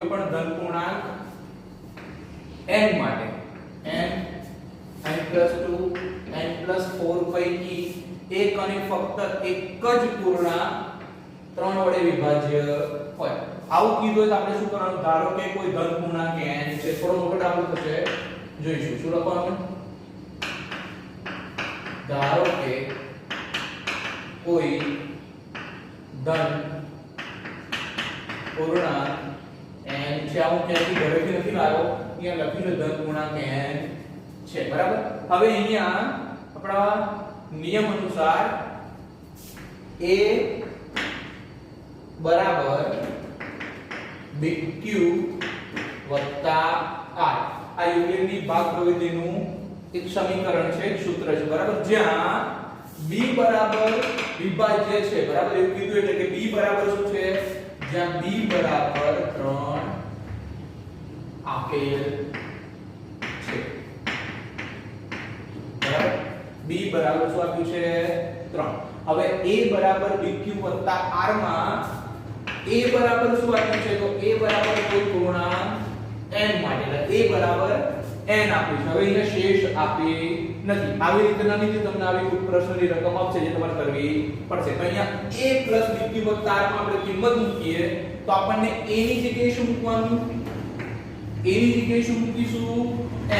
પણ ધન પૂર્ણાંક n માટે n n+2 n+4 પૈકી એક અને ફક્ત એક જ પૂર્ણાંક 3 વડે વિભાજ્ય હોય. આવું કીધું તો આપણે શું કરવાનું? ધારો કે કોઈ ધન પૂર્ણાંક n છે, થોડો મોટો ડાબુ થશે, જોઈશું શું લખવાનું. ધારો કે કોઈ ધન પૂર્ણાંક n છે, આવું ક્યાંથી ઘરેથી નથી લાવ્યો, અહીંયા લખ્યું છે ધન પૂર્ણાંક n છે, બરાબર. હવે અહીંયા આપણા નિયમ અનુસાર a બરાબર bq વત્તા r આ યુનિયનની ભાગ પ્રવૃત્તિનું એક સમીકરણ છે, એક સૂત્ર છે, બરાબર. જ્યાં b બરાબર વિભાજ્ય છે, બરાબર, એવું કીધું એટલે કે b બરાબર શું છે? જ્યાં b બરાબર 3 આપેલ છે, બરાબર. b બરાબર શું આપ્યું છે? 3. હવે a બરાબર bq વત્તા r માં a બરાબર શું આપ્યું છે? તો a બરાબર કોઈ પૂર્ણાંક n માટે એટલે a બરાબર n આપ્યું છે. હવે અહીંયા શેષ આપી નથી. આવી રીતે નથી તમને આવી કોઈ પ્રશ્નની રકમ આપશે જે તમારે કરવી પડશે. તો અહીંયા a bq વત્તા r માં આપણે કિંમત મૂકીએ તો આપણને a ની જગ્યાએ શું મૂકવાનું? a ની જગ્યાએ શું મૂકીશું?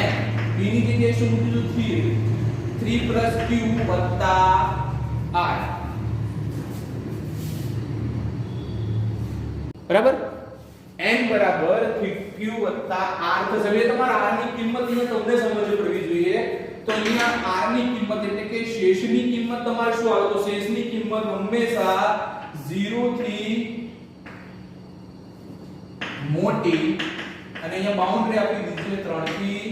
n. b ની જગ્યાએ શું મૂકીશું? 3 q વત્તા r, બરાબર. n બરાબર 3q વત્તા r થશે. હવે તમારા r ની કિંમત અહીંયા તમને સમજ પડવી જોઈએ. તો અહીંયા r ની કિંમત એટલે કે શેષની કિંમત તમારે શું આવે? તો શેષની કિંમત હંમેશા 0 થી મોટી અને અહીંયા બાઉન્ડ્રી આપી દીધી છે 3 થી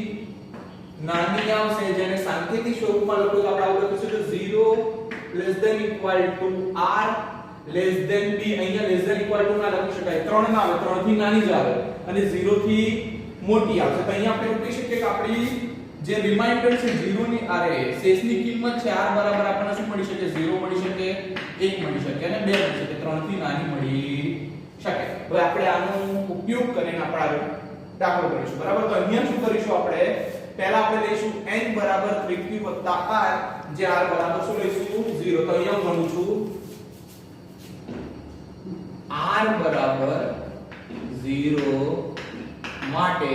નાની આવશે, જેને સાંકેતિક સ્વરૂપમાં લખો તો આપણે આવું લખીશું તો 0 r less than b. અહીંયા less than equal to ના લખી શકાય, 3 ના આવે, 3 થી નાની જ આવે અને 0 થી મોટી આવશે. તો અહીંયા આપણે કહી શકીએ કે આપણી જે રિમાઇન્ડર છે 0 ની અરે શેષની કિંમત છે r બરાબર આપણને શું મળી શકે? 0 મળી શકે, 1 મળી શકે અને 2 મળી શકે, 3 થી નાની મળી શકે. હવે આપણે આનો ઉપયોગ કરીને આપણે દાખલો કરીશું, બરાબર. તો અહીંયા શું કરીશું? આપણે પહેલા આપણે લઈશું n બરાબર 3q વત્તા r, જે r બરાબર શું લઈશું? 0. તો અહીંયા હું ગણું છું r બરાબર 0 માટે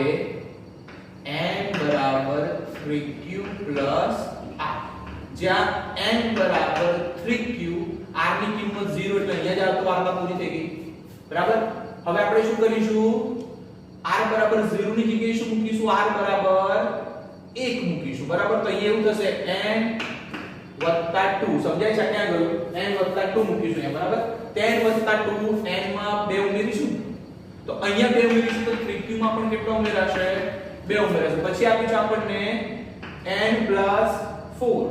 n બરાબર 3q r, જ્યાં n બરાબર 3q, r ની કિંમત 0 એટલે અહીંયા જ આ તો વાર્તા પૂરી થઈ ગઈ, બરાબર. હવે આપણે શું કરીશું? r બરાબર 0 ની જગ્યાએ શું મૂકીશું? r બરાબર 1 મૂકીશું, બરાબર. તો અહીંયા એવું થશે n વત્તા 2, સમજાય છે? ક્યાં ગયું? n વત્તા 2 મૂકીશું અહીંયા, બરાબર. 10 વત્તા 2 n માં 2 ઉમેરીશું તો અહીંયા 2 ઉમેરીશું તો 3q માં પણ કેટલો ઉમેરાશે? 2 ઉમેરાશે. પછી આપ્યું છે આપણને n + 4,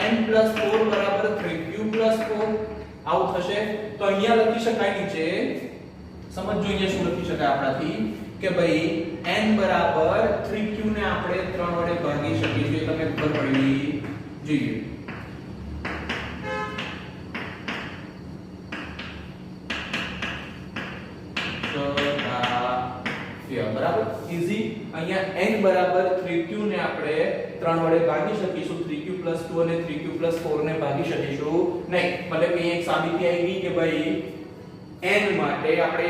n + 4 બરાબર 3q + 4 આવું થશે. તો અહીંયા લખી શકાય નીચે, સમજો અહીંયા શું લખી શકાય આપણાથી કે ભાઈ n બરાબર 3q ને આપણે 3 વડે ભાગી શકીએ છીએ. તમને ખબર પડવી જોઈએ. બરાબર, ઈઝી. અહીંયા n બરાબર 3q ને આપણે 3 વડે ભાગી શકીશું, 3q + 2 અને 3q + 4 ને ભાગી શકીશું નહીં. મતલબ કે એક સાબિતી આવી ગઈ કે ભાઈ n માટે આપણે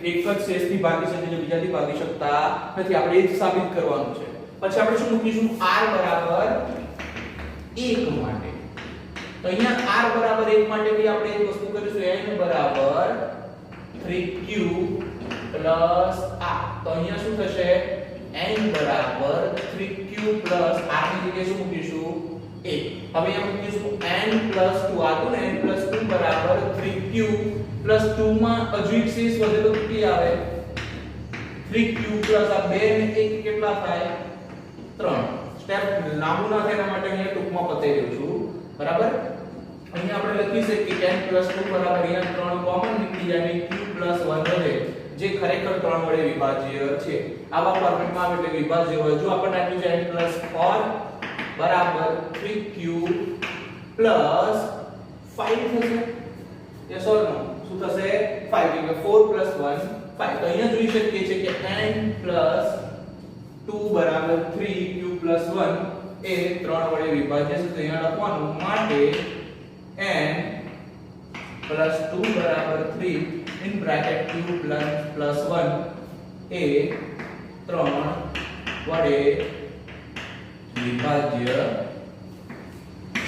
એક જ શેષથી ભાગી શકીએ છીએ, બીજાથી ભાગી શકતા નથી. આપણે એ જ સાબિત કરવાનું છે. પછી આપણે શું મૂકીશું? r બરાબર 1 માટે. તો અહીંયા r બરાબર 1 માટે બી આપણે એક વસ્તુ કરીશું, n બરાબર 3q + r. તો અહીંયા શું થશે? n બરાબર 3q + r ની જગ્યાએ શું મૂકીશું? 1. હવે અહીંયા મૂકીશું n + 2, આ તો n + 2 બરાબર 3q + 2 માં હજુ એક શેષ વધેલો કેટલી આવે? 3q + આ 2 ને 1 કેટલા થાય? 3. સ્ટેપ લાંબુ ના થાય એના માટે અહીંયા ટૂંકમાં બતાવી દઉં છું, બરાબર. અહીંયા આપણે લખી શકીએ કે n + 2 બરાબર અહીંયા 3 કોમન નીકળી જાય અને q + 1 વધે, જે ખરેખર 3 વડે વિભાજ્ય છે. આવા ફોર્મેટમાં આવે એટલે વિભાજ્ય હોય. જો આપણને આપ્યું છે n + 4 બરાબર 3q + 5 થશે. યસ ઓર નો? શું થશે? 5. એટલે 4 + 1 5 તો અહીંયા જોઈ શકીએ છીએ કે n plus 2 બરાબર 3 q plus 1 એ 3 વડે વિભાજ્ય છે. તો અહીંયા લખવાનું માટે n plus 2 બરાબર 3 in bracket q plus 1 એ 3 વડે વિભાજ્ય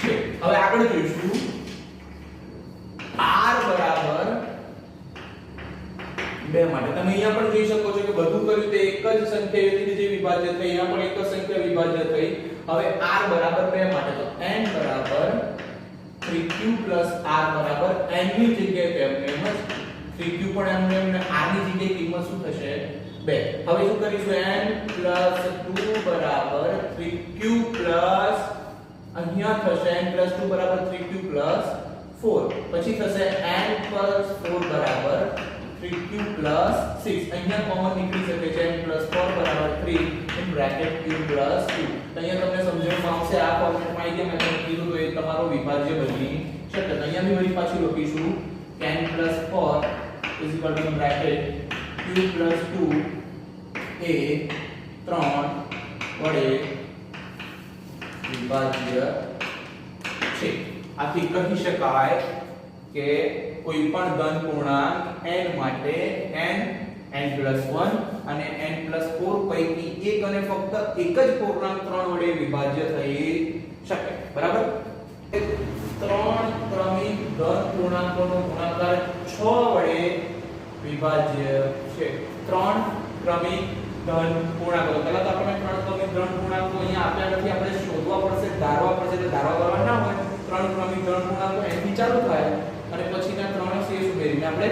છે. હવે આગળ જોઈશું r બરાબર 2 માટે. તમે અહીંયા પણ જોઈ શકો છો કે બધું કર્યું તે એક જ સંખ્યા હતી જે વિભાજ્ય થઈ. અહીંયા પણ એક જ સંખ્યા વિભાજ્ય થઈ. હવે r બરાબર 2 માટે તો n બરાબર 3q r બરાબર n ની જગ્યાએ એમ જ 3q પણ એમ ને r ની જગ્યાએ કિંમત શું થશે 2. હવે શું કરીશું n 2 બરાબર 3q અહીંયા થશે n 2 બરાબર 3q 4 પછી થશે n 4 બરાબર 3q 6 અહીંયા કોમન નીકળી શકે છે n 4 બરાબર 3 ઇન બ્રેકેટ q 2. અહીંયા તમને સમજવામાં આવશે આ ફોર્મેટમાં આવી ગયા મેં તમને કીધું તો એ તમારો વિભાજ્ય બની શકે. તો અહીંયા બી વળી પાછું લખીશું કે n 4 is equal to bracket q 2 એ 3 વડે વિભાજ્ય છે. આથી કહી શકાય કે કોઈ પણ ધન પૂર્ણાંક n માટે n n+1 અને n+4 પૈકી એક અને ફક્ત એક જ પૂર્ણાંક 3 વડે વિભાજ્ય થઈ શકે. બરાબર? 3 ક્રમિક ધન પૂર્ણાંકોનો ગુણાકાર 6 વડે વિભાજ્ય છે. 3 ક્રમિક ધન પૂર્ણાંકો પહેલા તો આપણે 3 ક્રમિક ધન પૂર્ણાંકો અહીંયા આપ્યા નથી, આપણે શોધવા પડશે, ધારવા પડશે. એટલે ધારવા કરવા ના હોય 3 ક્રમિક ધન પૂર્ણાંકો એથી ચાલુ થાય અને પછીના 3 શેષ ઉમેરીને આપણે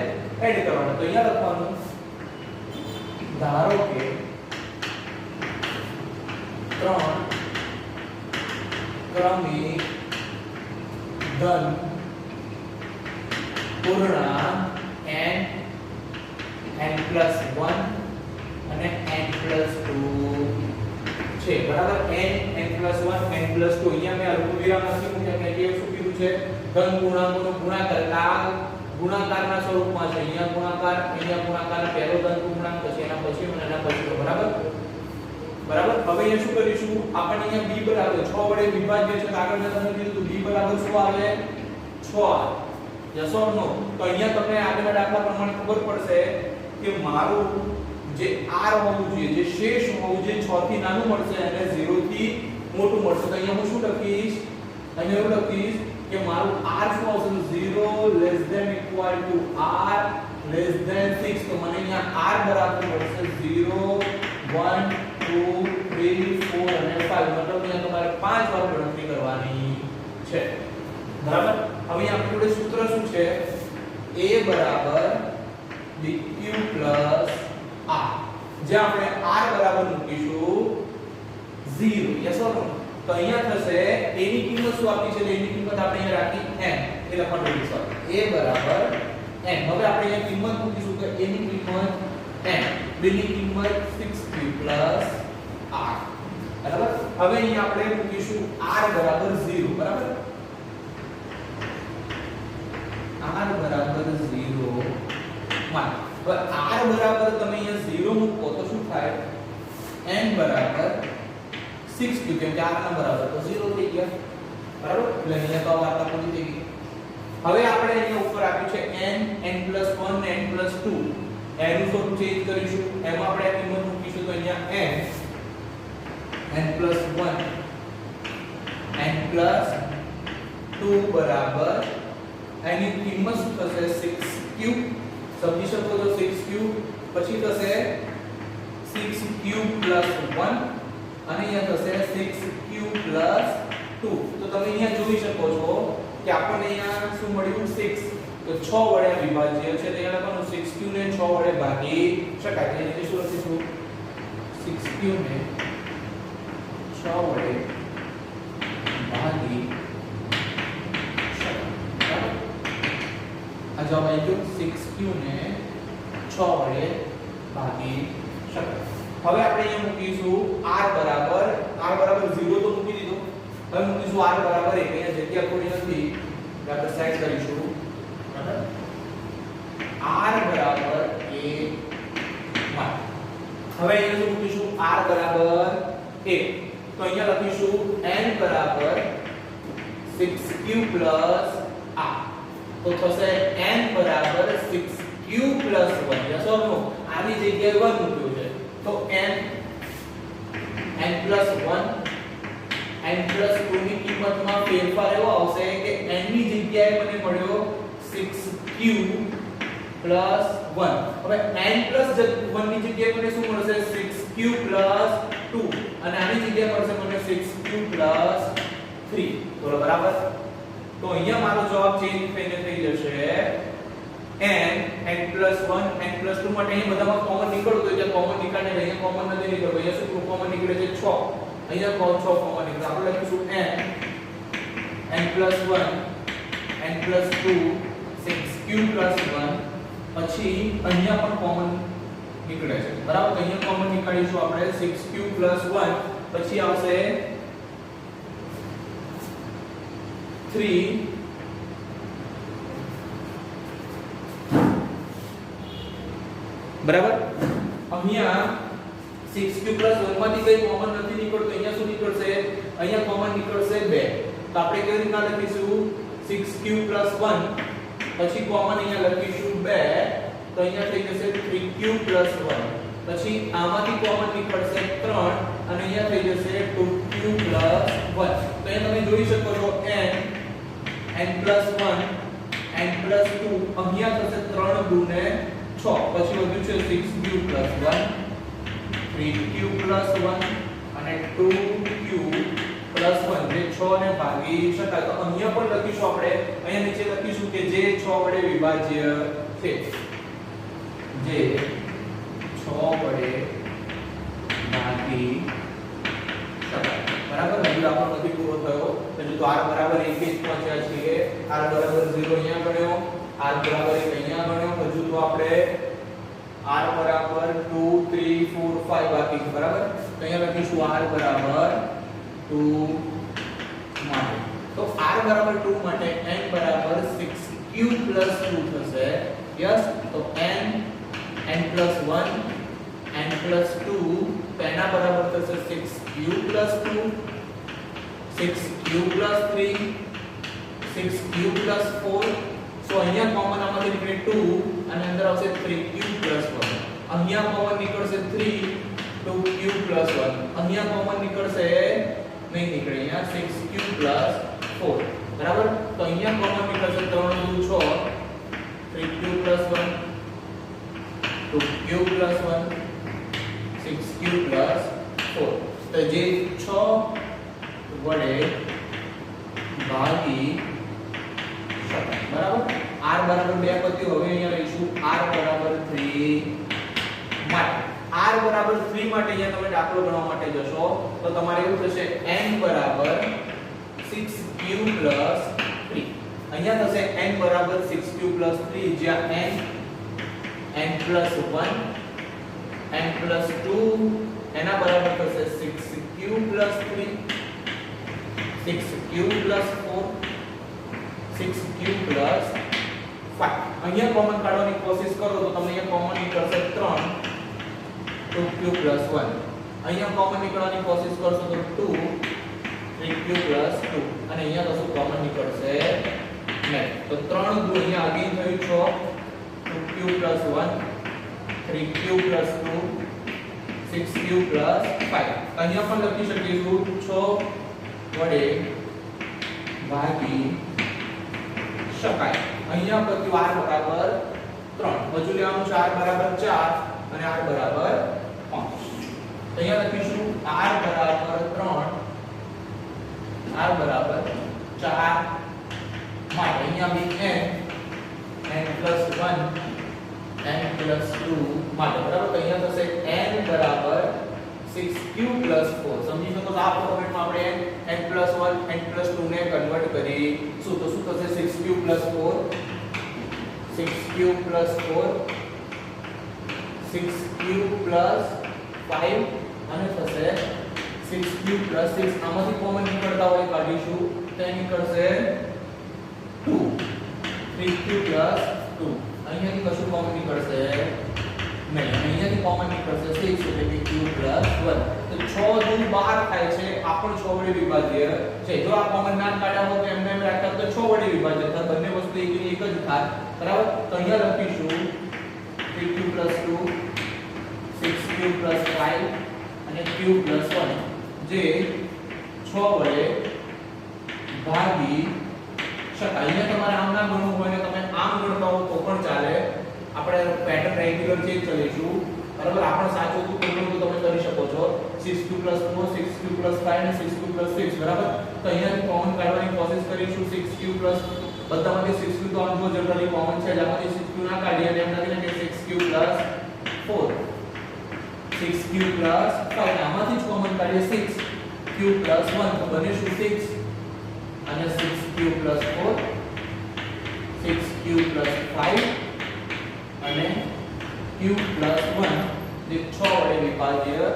એડ કરવાના. તો અહીંયા લખવાનું ધારો કે 3 ક્રમિક ધન પૂર્ણાંક n n+1 અને n+2 છે. બરાબર? n n+1 n+2 અહીંયા મેં અલ્પવિરામ નથી મૂક્યા કે શું કીધું છે ધન પૂર્ણાંકોનો ગુણાકાર. આ ગુણાકારના સ્વરૂપમાં છે. અહીંયા ગુણાકાર પહેલો ધન પૂર્ણાંક પછી એના પછી અને એના પછી. બરાબર? બરાબર? હવે અહીંયા શું કરીશું આપણે અહીંયા b બરાબર 6 વડે વિભાજ્ય છે. આગળ મેં તમને કીધું b બરાબર શું આવે 6 આવે. યસ ઓર નો? તો અહીંયા તમને આગળના દાખલા પ્રમાણે ખબર પડશે કે મારું જે r હોવું જોઈએ, જે શેષ હોવું જોઈએ 6 થી નાનું મળશે અને 0 થી મોટું મળશે. તો અહીંયા હું શું લખીશ? અહીંયા એવું લખીશ કે મારું r શું આવશે 0 ≤ r <6. તો મને અહીંયા r બરાબર મળશે 0 1 2 3 4 અને 5. મતલબ અહીંયા તમારે 5 વાર ગણતરી કરવાની છે. બરાબર? હવે આપણી જોડે સૂત્ર શું છે? a બરાબર dq r. જે આપણે r બરાબર મૂકીશું 0. યસ ઓર નો? તો અહીંયા થશે a ની કિંમત શું આપી છે? a ની કિંમત આપણે અહીંયા રાખી m. એ લખવાનું છે a બરાબર m. હવે આપણે અહીંયા કિંમત મૂકીશું કે a ની કિંમત m, b ની કિંમત 6q r. બરાબર? હવે અહીંયા આપણે મૂકીશું r બરાબર 0. બરાબર? r બરાબર 0 માં હવે r બરાબર તમે અહીંયા 0 મૂકો તો શું થાય? n બરાબર 6q કેમ કે r ના બરાબર તો 0 થઈ ગયા. બરાબર? એટલે અહીંયા તો વાર્તા પૂરી થઈ ગઈ. હવે આપણે અહીંયા ઉપર આપ્યું છે n n+1 ને n+2. એનું સ્વરૂપ ચેન્જ કરીશું. એમાં આપણે આ કિંમત મૂકીશું તો અહીંયા n n+1 n+2 બરાબર એની કિંમત શું થશે 6q. સમજી શકો છો 6q. પછી થશે 6q + 1 અને અહીંયા થશે 6q + 2. તો તમે અહીંયા જોઈ શકો છો કે આપણને અહીંયા શું મળ્યું 6. તો 6 વડે વિભાજ્ય છે. તો અહીંયા લખવાનું 6q ને 6 વડે ભાગી શકાય. એટલે રીતે શું લખીશું 6q ને 6 વડે ભાગી આ જવાબ આવી ગયો 6q ને 6 વડે ભાગી શકાય. હવે આપણે અહીંયા મૂકીશું r બરાબર 0 તો મૂકી દીધો. હવે મૂકીશું r બરાબર 1. અહીંયા જગ્યા થોડી નથી એટલે આપણે સાઈડ કરીશું. બરાબર? r બરાબર 1 હવે અહીંયા શું મૂકીશું r બરાબર 1 તો અહીંયા લખીશું n બરાબર 6q r તો થશે n બરાબર 6q 1 યસ ઓર નો આની જગ્યાએ 1 મૂક્યું છે તો n n+1 n+2 ની કિંમતમાં ફેરફાર એવો આવશે કે n ની જગ્યાએ મને મળ્યો 6q 1 હવે n+1 ની જગ્યાએ મને શું મળશે 6q 2 અને આની જગ્યાએ મળશે મને 6q 3 બોલો બરાબર તો અહીંયા મારો જવાબ ચેન્જ થઈને થઈ જશે n n+1 n+2 માટે અહીં બધામાં કોમન નીકળતો હોય એટલે કોમન નીકાળને અહીંયા કોમન નથી નીકળતો અહીંયા શું કોમન નીકળે છે 6 અહીંયા 6 કોમન નીકળે આપણે લખીશું n n+1 n+2 6q 1 પછી અહીંયા પણ કોમન નીકળે છે બરાબર તો અહીંયા કોમન નીકાળીશું આપણે 6q 1 પછી આવશે 3 બરાબર અહીંયા 6q 1 માંથી કઈ કોમન નથી નીકળતો અહીંયા શું નીકળશે અહીંયા કોમન નીકળશે 2 તો આપણે કેવી રીતના લખીશું 6q 1 પછી કોમન અહીંયા લખીશું 2 તો અહીંયા થઈ જશે 3q 1 પછી આમાંથી કોમન નીકળશે 3 અને અહીંયા થઈ જશે 2q 1 તો અહીંયા તમે જોઈ શકો છો n n+1 n+2 અહીંયા થશે 3 ગુણે 6 પછી વધ્યું છે 6q 1 3q 1 અને 2q 1 જે 6 ને ભાગી શકાય તો અહીંયા પણ લખીશું આપણે અહીંયા નીચે લખીશું કે જે 6 વડે વિભાજ્ય છે જે 6 વડે ભાગી શકાય બરાબર હજુ આપણો નથી પૂરો થયો હજુ તો r બરાબર 1 જ પહોંચ્યા છીએ r બરાબર 0 અહીંયા ગણ્યો r બરાબર 1 અહીંયા ગણ્યો હજુ તો આપણે r બરાબર 2 3 4 5 બાકી છે બરાબર તો અહીંયા લખીશું r બરાબર 2 માટે તો r બરાબર 2 માટે n બરાબર 6q 2 થશે યસ તો n n+1 n+2 તો એના બરાબર થશે 6q 2 6q 3 6q 4 તો અહીંયા કોમન આમાંથી નીકળે 2 અને અંદર આવશે 3q 1 અહીંયા કોમન નીકળશે 3 2q 1 અહીંયા કોમન નીકળશે નહીં નીકળે અહીંયા 6q 4 બરાબર તો અહીંયા કોમન નીકળશે 3 2 6 3q 1 2q 1 6q 4 તો જે 6 વડે ભાગી શકાય બરાબર r બરાબર 2 પત્યું હવે અહીંયા લઈશું r બરાબર 3 માટે r બરાબર 3 માટે અહીંયા તમે દાખલો ગણવા માટે જશો તો તમારે એવું થશે n બરાબર 6q 3 અહીંયા થશે n બરાબર 6q 3 જ્યાં n+1 n+2 એના બરાબર થશે 6q 3 6q 4 6q 5 અહીંયા કોમન કાઢવાની કોશિશ કરો તો તમને અહીંયા કોમન નીકળશે 3 2q 1 અહીંયા કોમન નીકળવાની કોશિશ કરશો તો 2 3q 2 અને અહીંયા કશું કોમન નીકળશે નહીં તો 3 ગુણ અહીંયા આગળ થયું 6 2q 1 3q 2 6q 5 અહીંયા પણ લખી શકીશું 6 વડે ભાગી શકાય અહીંયા બધું r બરાબર 3 હજુ લેવાનું છે r બરાબર 4 અને r બરાબર 5 અહીંયા લખીશું r બરાબર 3 r બરાબર 4 માટે અહીંયા બી n+1 n+2 માટે બરાબર તો અહીંયા થશે n બરાબર 6q 4 સમજી શકો તો આ ફોર્મેટમાં આપણે n+1 n+2 ને કન્વર્ટ કરી શું તો શું થશે 6q 4 6q 4 6q 5 અને થશે 6q 6 આમાંથી કોમન નીકળતા હોય કાઢીશું તો નીકળશે 2 3q 2 અહીંયાથી કશું કોમન નીકળશે નહીં, અહીંયાથી કોમન નીકળશે 6 એટલે કે q + 1. તો 6 દૂર 12 થાય છે, આ પણ 6 વડે વિભાજ્ય છે. જો આ કોમન ના કાઢ્યા હોત તો એમને એમ રાખ્યા તો 6 વડે વિભાજ્ય થાય, બંને વસ્તુ એકની એક જ થાય, બરાબર. તો અહીંયા લખીશું 3q + 2 6q + 5 અને q + 1 જે 6 વડે ભાગી શકાય. અહીંયા તમારે આમ ના ગણવું હોય ને તમે આમ ગણતા હો તો પણ ચાલે. આપણે પેટર્ન રેગ્યુલર ચેન્જ કરીશું, બરાબર. આપણે સાચું તો તમે કરી શકો છો. 6q + 4 6q + 5 અને 6q + 6, બરાબર. તો અહીંયાથી કોમન કાઢવાની કોશિશ કરીશું. 6q પ્લસ બધામાંથી 6q તો આમ જો જનરલી કોમન છે, જેમાંથી 6q ના કાઢીએ અને એમ નથી કે 6q + 4 6q + 5, આમાંથી જ કોમન કાઢીએ 6q + 1 તો બને શું 6 અને 6q + 4 6q + 5 અને q + 1 જે 6 વડે વિભાજ્ય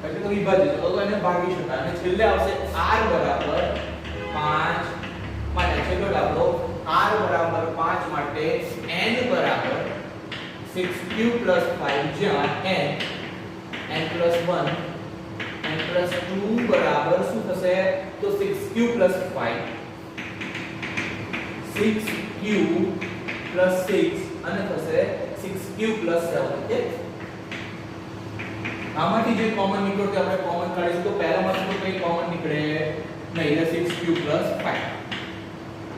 એટલે તો વિભાજ્ય તો એને ભાગી શકાય. અને છેલ્લે આવશે r બરાબર 5 માટે છેલ્લો દાખલો r બરાબર 5 માટે n બરાબર 6q + 5 જ્યાં n + 1 n + 2 બરાબર શું થશે તો 6q + 5 6q + 6 અને થશે 6q + 7. ઓકે, આમાંથી જે કોમન નીકળે તે આપણે કોમન કાઢીશું. તો પહેલામાંથી તો કઈ કોમન નીકળે નહીં એટલે 6q + 5.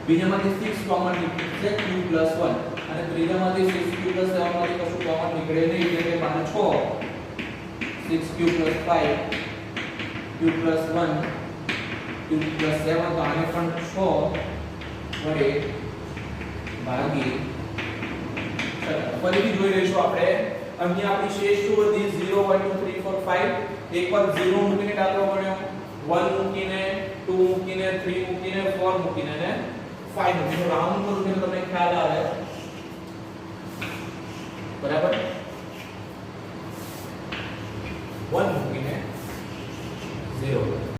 બીજામાંથી 6 કોમન નીકળશે q + 1 અને ત્રીજામાંથી 6q + 7 માંથી કશું કોમન નીકળે નહીં એટલે કે માને 6 6q + 5 q + 1 q + 7 તો આને પણ 6 વડે ભાગી શકાય. ફરીથી જોઈ લઈશું આપણે. અહીંયા આપણી શેષ શું હતી 0 1 2 3 4 5. એકવાર 0 મૂકીને દાખલો ગણ્યો, 1 મૂકીને 2 મૂકીને 3 મૂકીને 4 મૂકીને અને 5 મૂકીને રાઉન્ડ કરું એટલે તમને ખ્યાલ આવે, બરાબર.